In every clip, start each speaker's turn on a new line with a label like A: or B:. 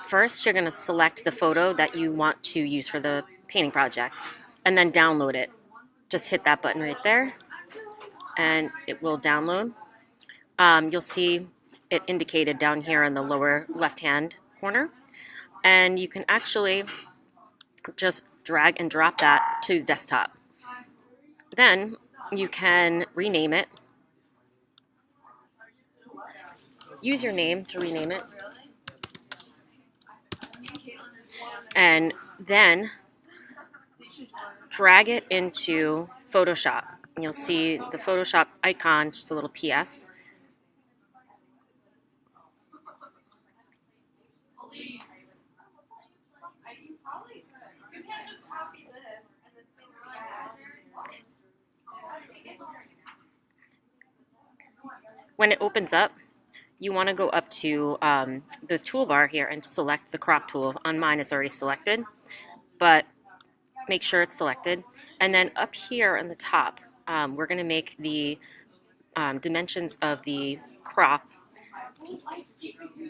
A: First, you're going to select the photo that you want to use for the painting project and then download it. Just hit that button right there and it will download. You'll see it indicated down here in the lower left-hand corner. And you can actually just drag and drop that to the desktop. Then you can rename it. Use your name to rename it. And then drag it into Photoshop. And you'll see the Photoshop icon, just a little PS. When it opens up, you want to go up to the toolbar here and select the crop tool. On mine, it's already selected, but make sure it's selected. And then up here on the top, we're going to make the dimensions of the crop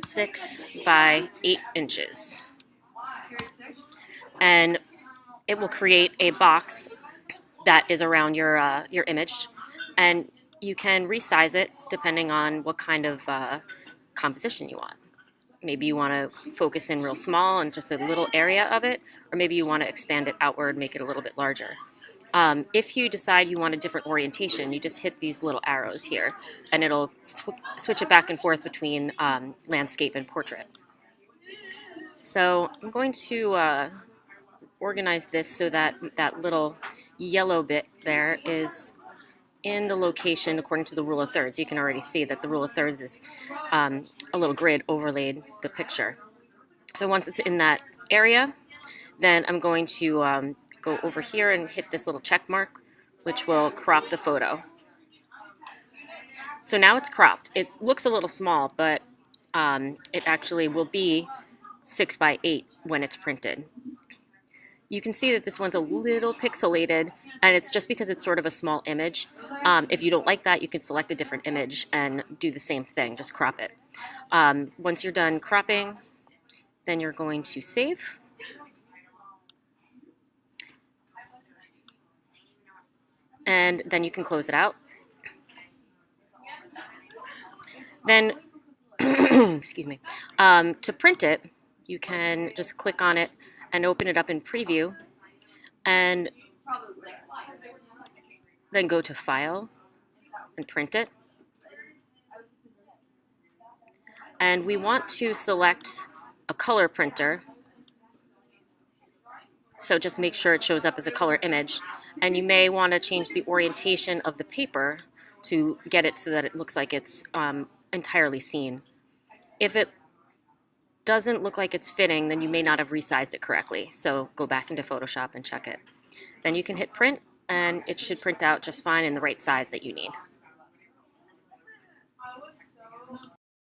A: 6 by 8 inches. And it will create a box that is around your image, and you can resize it depending on what kind of composition you want. Maybe you want to focus in real small and just a little area of it, or maybe you want to expand it outward, make it a little bit larger. If you decide you want a different orientation, you just hit these little arrows here, and it'll switch it back and forth between landscape and portrait. So I'm going to organize this so that that little yellow bit there is in the location according to the rule of thirds. You can already see that the rule of thirds is a little grid overlaid the picture. So once it's in that area, then I'm going to go over here and hit this little check mark, which will crop the photo. So now it's cropped. It looks a little small, but it actually will be 6 by 8 when it's printed. You can see that this one's a little pixelated, and it's just because it's sort of a small image. If you don't like that, you can select a different image and do the same thing, just crop it. Once you're done cropping, then you're going to save. And then you can close it out. Then, excuse me, to print it, you can just click on it and open it up in preview, and then go to File and print it. And we want to select a color printer, so just make sure it shows up as a color image. And you may want to change the orientation of the paper to get it so that it looks like it's entirely seen. If it doesn't look like it's fitting, then you may not have resized it correctly. So go back into Photoshop and check it. Then you can hit print, and it should print out just fine in the right size that you need.